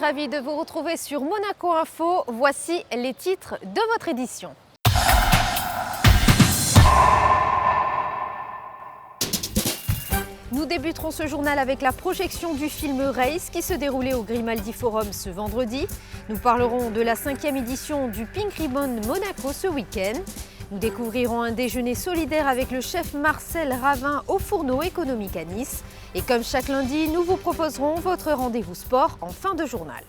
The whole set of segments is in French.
ravie de vous retrouver sur Monaco Info. Voici les titres de votre édition. Nous débuterons ce journal avec la projection du film Race qui se déroulait au Grimaldi Forum ce vendredi. Nous parlerons de la 5e édition du Pink Ribbon Monaco ce week-end. Nous découvrirons un déjeuner solidaire avec le chef Marcel Ravin au Fourneau économique à Nice. Et comme chaque lundi, nous vous proposerons votre rendez-vous sport en fin de journal.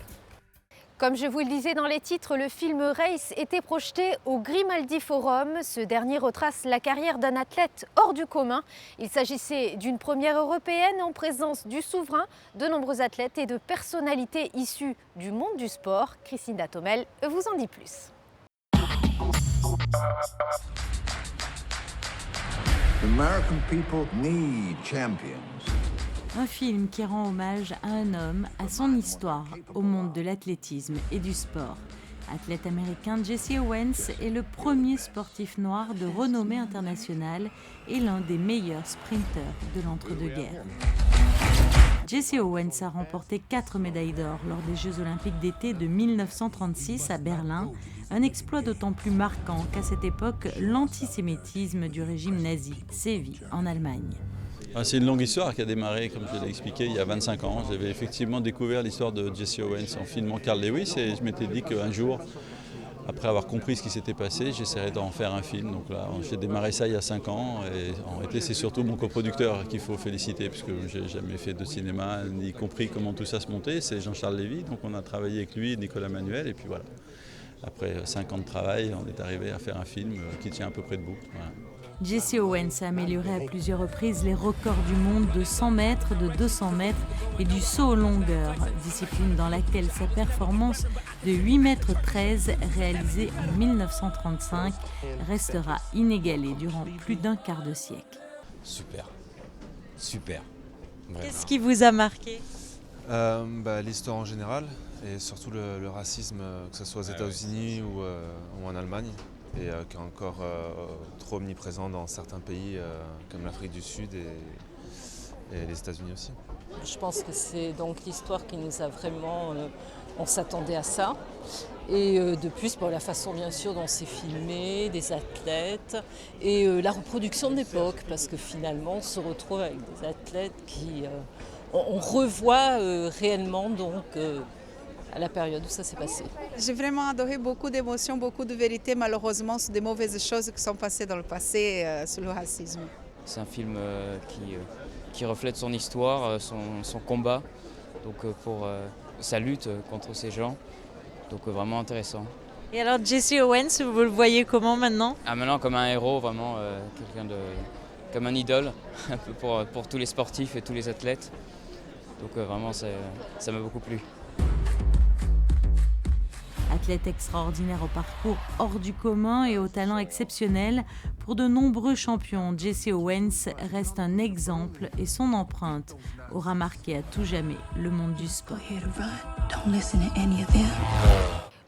Comme je vous le disais dans les titres, le film Race était projeté au Grimaldi Forum. Ce dernier retrace la carrière d'un athlète hors du commun. Il s'agissait d'une première européenne en présence du souverain, de nombreux athlètes et de personnalités issues du monde du sport. Christine Datomel vous en dit plus. American people need champions. Un film qui rend hommage à un homme, à son histoire, au monde de l'athlétisme et du sport. Athlète américain, Jesse Owens est le premier sportif noir de renommée internationale et l'un des meilleurs sprinteurs de l'entre-deux-guerres. Jesse Owens a remporté 4 médailles d'or lors des Jeux Olympiques d'été de 1936 à Berlin, un exploit d'autant plus marquant qu'à cette époque, l'antisémitisme du régime nazi sévit en Allemagne. C'est une longue histoire qui a démarré, comme je l'ai expliqué, il y a 25 ans. J'avais effectivement découvert l'histoire de Jesse Owens en filmant Carl Lewis et je m'étais dit qu'un jour, après avoir compris ce qui s'était passé, j'essaierais d'en faire un film. Donc là, j'ai démarré ça il y a 5 ans et en réalité, c'est surtout mon coproducteur qu'il faut féliciter puisque je n'ai jamais fait de cinéma, ni compris comment tout ça se montait. C'est Jean-Charles Lévy, donc on a travaillé avec lui, Nicolas Manuel, et puis voilà. Après 5 ans de travail, on est arrivé à faire un film qui tient à peu près debout. Voilà. Jesse Owens a amélioré à plusieurs reprises les records du monde de 100 mètres, de 200 mètres et du saut aux longueurs, discipline dans laquelle sa performance de 8,13 mètres réalisée en 1935 restera inégalée durant plus d'un quart de siècle. Super. Vraiment. Qu'est-ce qui vous a marqué ? L'histoire en général et surtout le racisme, que ce soit aux États-Unis ou en Allemagne. Et qui est encore trop omniprésent dans certains pays comme l'Afrique du Sud et les États-Unis aussi. Je pense que c'est donc l'histoire qui nous a vraiment... on s'attendait à ça. Et de plus, la façon bien sûr dont c'est filmé, des athlètes et la reproduction de l'époque, parce que finalement on se retrouve avec des athlètes qui... on revoit réellement donc... à la période où ça s'est passé. J'ai vraiment adoré, beaucoup d'émotions, beaucoup de vérité. Malheureusement, c'est des mauvaises choses qui sont passées dans le passé sur le racisme. C'est un film qui reflète son histoire, son combat, donc pour sa lutte contre ces gens. Donc vraiment intéressant. Et alors Jesse Owens, vous le voyez comment maintenant ? Maintenant comme un héros, vraiment comme un idole, un peu pour tous les sportifs et tous les athlètes. Donc vraiment ça m'a beaucoup plu. Athlète extraordinaire au parcours hors du commun et au talent exceptionnel, pour de nombreux champions, Jesse Owens reste un exemple et son empreinte aura marqué à tout jamais le monde du sport.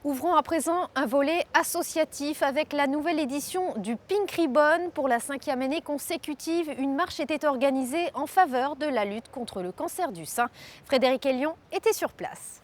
Ouvrons à présent un volet associatif avec la nouvelle édition du Pink Ribbon. Pour la 5e année consécutive, une marche était organisée en faveur de la lutte contre le cancer du sein. Frédéric Elion était sur place.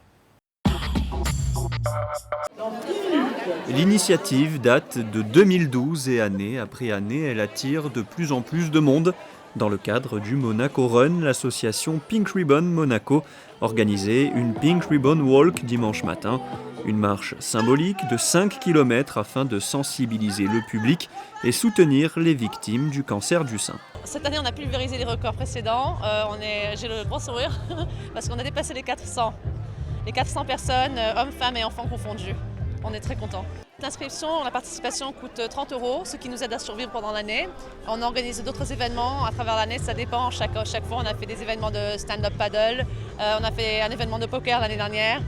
L'initiative date de 2012 et année après année, elle attire de plus en plus de monde. Dans le cadre du Monaco Run, l'association Pink Ribbon Monaco organisait une Pink Ribbon Walk dimanche matin. Une marche symbolique de 5 km afin de sensibiliser le public et soutenir les victimes du cancer du sein. Cette année, on a pulvérisé les records précédents. J'ai le grand sourire parce qu'on a dépassé les 400. Les 400 personnes, hommes, femmes et enfants confondus. On est très contents. L'inscription, la participation coûte 30 €, ce qui nous aide à survivre pendant l'année. On organise d'autres événements à travers l'année, ça dépend. Chaque fois, on a fait des événements de stand-up paddle, on a fait un événement de poker l'année dernière.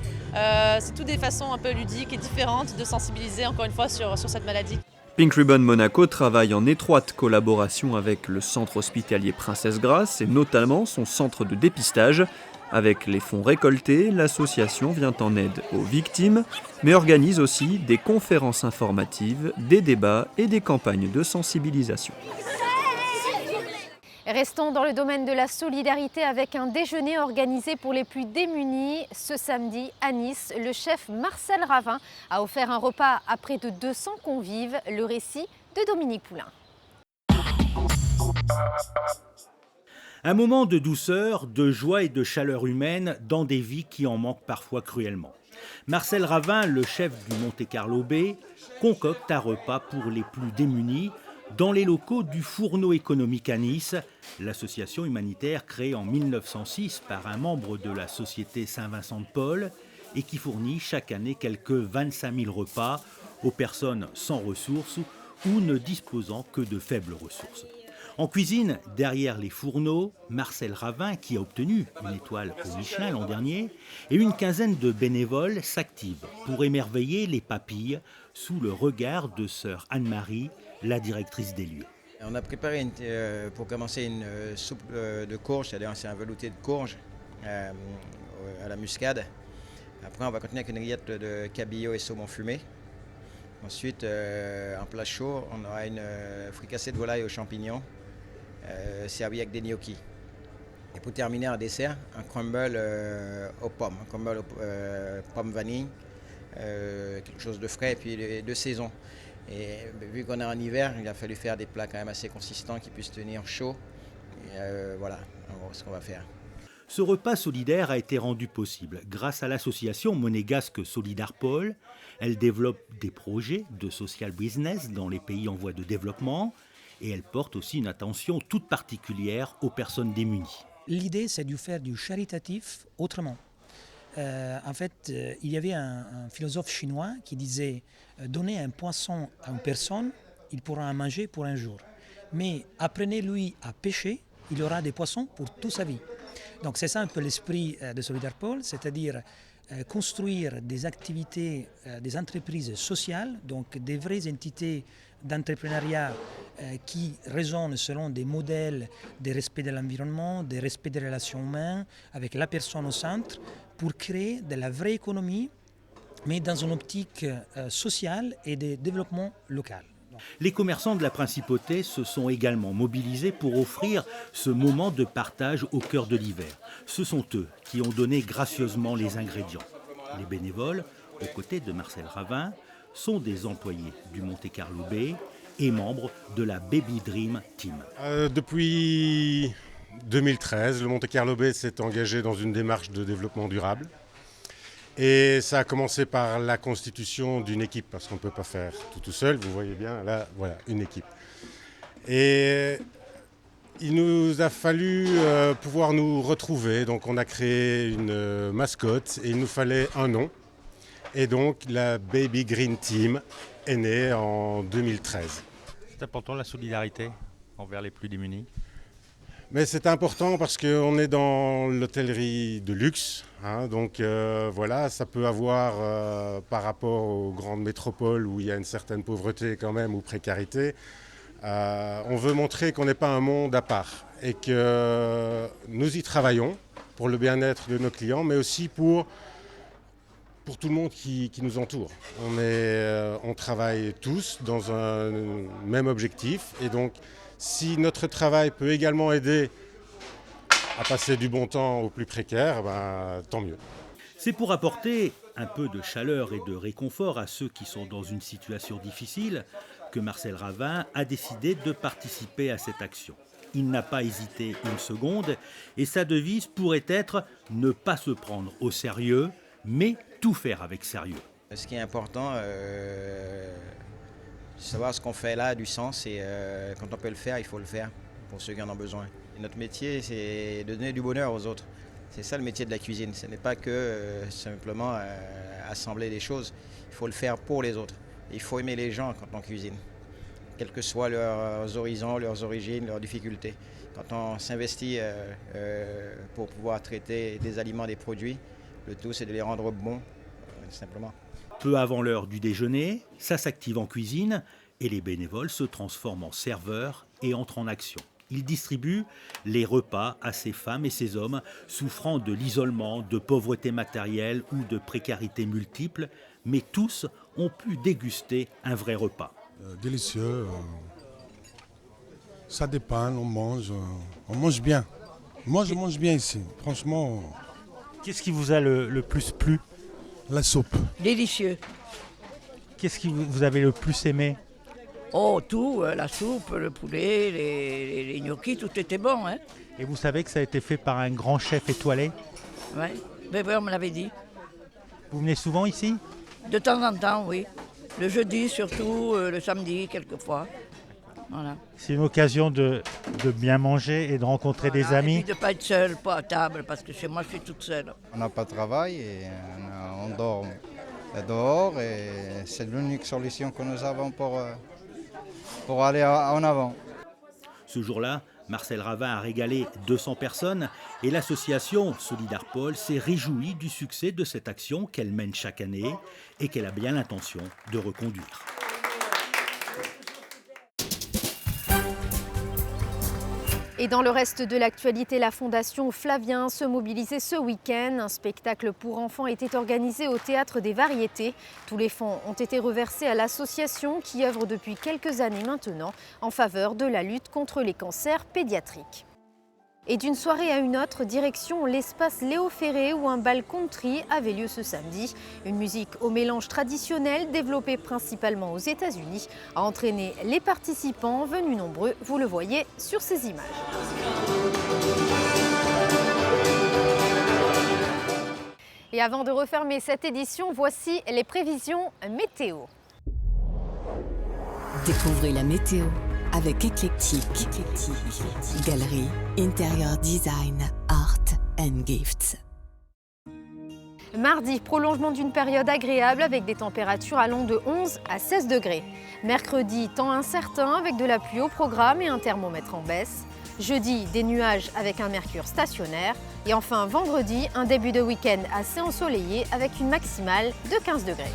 C'est toutes des façons un peu ludiques et différentes de sensibiliser encore une fois sur cette maladie. Pink Ribbon Monaco travaille en étroite collaboration avec le centre hospitalier Princesse Grasse et notamment son centre de dépistage. Avec les fonds récoltés, l'association vient en aide aux victimes, mais organise aussi des conférences informatives, des débats et des campagnes de sensibilisation. Restons dans le domaine de la solidarité avec un déjeuner organisé pour les plus démunis. Ce samedi, à Nice, le chef Marcel Ravin a offert un repas à près de 200 convives. Le récit de Dominique Poulain. Un moment de douceur, de joie et de chaleur humaine dans des vies qui en manquent parfois cruellement. Marcel Ravin, le chef du Monte Carlo Bay, concocte un repas pour les plus démunis dans les locaux du Fourneau économique à Nice, l'association humanitaire créée en 1906 par un membre de la Société Saint-Vincent de Paul et qui fournit chaque année quelques 25 000 repas aux personnes sans ressources ou ne disposant que de faibles ressources. En cuisine, derrière les fourneaux, Marcel Ravin, qui a obtenu une étoile au Michelin l'an dernier, et une quinzaine de bénévoles s'activent pour émerveiller les papilles sous le regard de sœur Anne-Marie, la directrice des lieux. On a préparé pour commencer une soupe de courge, c'est-à-dire c'est un velouté de courge à la muscade. Après on va continuer avec une rillette de cabillaud et saumon fumé. Ensuite, en plat chaud, on aura une fricassée de volaille aux champignons, servie avec des gnocchis. Et pour terminer en dessert, un crumble aux pommes, un crumble aux pommes vanille, quelque chose de frais et puis de saison. Et vu qu'on est en hiver, il a fallu faire des plats quand même assez consistants qui puissent tenir chaud. Et voilà, en gros, ce qu'on va faire. Ce repas solidaire a été rendu possible grâce à l'association monégasque Solidarpol. Elle développe des projets de social business dans les pays en voie de développement et elle porte aussi une attention toute particulière aux personnes démunies. L'idée, c'est de faire du charitatif autrement. En fait, il y avait un philosophe chinois qui disait « Donnez un poisson à une personne, il pourra en manger pour un jour. Mais apprenez-lui à pêcher, il aura des poissons pour toute sa vie. » Donc c'est ça un peu l'esprit de Solidarpol, c'est-à-dire construire des activités, des entreprises sociales, donc des vraies entités d'entrepreneuriat qui raisonnent selon des modèles de respect de l'environnement, de respect des relations humaines, avec la personne au centre, pour créer de la vraie économie, mais dans une optique sociale et de développement local. Les commerçants de la Principauté se sont également mobilisés pour offrir ce moment de partage au cœur de l'hiver. Ce sont eux qui ont donné gracieusement les ingrédients. Les bénévoles, aux côtés de Marcel Ravin, sont des employés du Monte Carlo Bay et membres de la Baby Dream Team. Depuis 2013, le Monte Carlo Bay s'est engagé dans une démarche de développement durable. Et ça a commencé par la constitution d'une équipe, parce qu'on ne peut pas faire tout seul, vous voyez bien, là, voilà, une équipe. Et il nous a fallu pouvoir nous retrouver, donc on a créé une mascotte et il nous fallait un nom. Et donc la Baby Green Team est née en 2013. C'est important la solidarité envers les plus démunis. Mais c'est important parce qu'on est dans l'hôtellerie de luxe, hein, donc voilà, ça peut avoir par rapport aux grandes métropoles où il y a une certaine pauvreté quand même ou précarité, on veut montrer qu'on n'est pas un monde à part et que nous y travaillons pour le bien-être de nos clients, mais aussi pour tout le monde qui nous entoure. On travaille tous dans un même objectif et donc si notre travail peut également aider à passer du bon temps aux plus précaires, tant mieux. C'est pour apporter un peu de chaleur et de réconfort à ceux qui sont dans une situation difficile que Marcel Ravin a décidé de participer à cette action. Il n'a pas hésité une seconde et sa devise pourrait être « ne pas se prendre au sérieux, mais tout faire avec sérieux ». Ce qui est important, savoir ce qu'on fait là a du sens et quand on peut le faire, il faut le faire pour ceux qui en ont besoin. Et notre métier, c'est de donner du bonheur aux autres. C'est ça le métier de la cuisine. Ce n'est pas que simplement assembler des choses. Il faut le faire pour les autres. Et il faut aimer les gens quand on cuisine, quels que soient leurs horizons, leurs origines, leurs difficultés. Quand on s'investit pour pouvoir traiter des aliments, des produits, le tout c'est de les rendre bons, simplement. Peu avant l'heure du déjeuner, ça s'active en cuisine et les bénévoles se transforment en serveurs et entrent en action. Ils distribuent les repas à ces femmes et ces hommes souffrant de l'isolement, de pauvreté matérielle ou de précarité multiple, mais tous ont pu déguster un vrai repas. Délicieux, Ça dépend, on mange bien. Moi, je mange bien ici, franchement. Qu'est-ce qui vous a le plus plu? La soupe. Délicieux. Qu'est-ce que vous avez le plus aimé? Oh, tout, la soupe, le poulet, les gnocchis, tout était bon. Hein. Et vous savez que ça a été fait par un grand chef étoilé? Oui, on me l'avait dit. Vous venez souvent ici? De temps en temps, oui. Le jeudi surtout, le samedi quelquefois. Voilà. C'est une occasion de bien manger et de rencontrer des amis. Et puis de ne pas être seul, pas à table, parce que chez moi je suis toute seule. On n'a pas de travail et on dort dehors et c'est l'unique solution que nous avons pour aller en avant. Ce jour-là, Marcel Ravin a régalé 200 personnes et l'association Solidarpol s'est réjouie du succès de cette action qu'elle mène chaque année et qu'elle a bien l'intention de reconduire. Et dans le reste de l'actualité, la Fondation Flavien se mobilisait ce week-end. Un spectacle pour enfants était organisé au Théâtre des Variétés. Tous les fonds ont été reversés à l'association qui œuvre depuis quelques années maintenant en faveur de la lutte contre les cancers pédiatriques. Et d'une soirée à une autre, direction l'espace Léo Ferré où un bal country avait lieu ce samedi. Une musique au mélange traditionnel développée principalement aux États-Unis a entraîné les participants venus nombreux, vous le voyez sur ces images. Et avant de refermer cette édition, voici les prévisions météo. Découvrez la météo avec Eclectic, galerie, intérieur design, art and gifts. Mardi, prolongement d'une période agréable avec des températures allant de 11 à 16 degrés. Mercredi, temps incertain avec de la pluie au programme et un thermomètre en baisse. Jeudi, des nuages avec un mercure stationnaire. Et enfin, vendredi, un début de week-end assez ensoleillé avec une maximale de 15 degrés.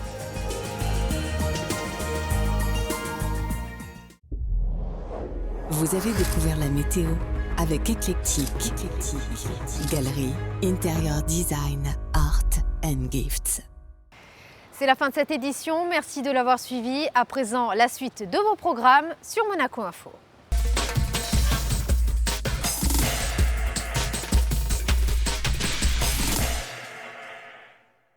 Vous avez découvert la météo avec Eclectic, galerie, intérieur design, art and gifts. C'est la fin de cette édition, merci de l'avoir suivi. À présent, la suite de vos programmes sur Monaco Info.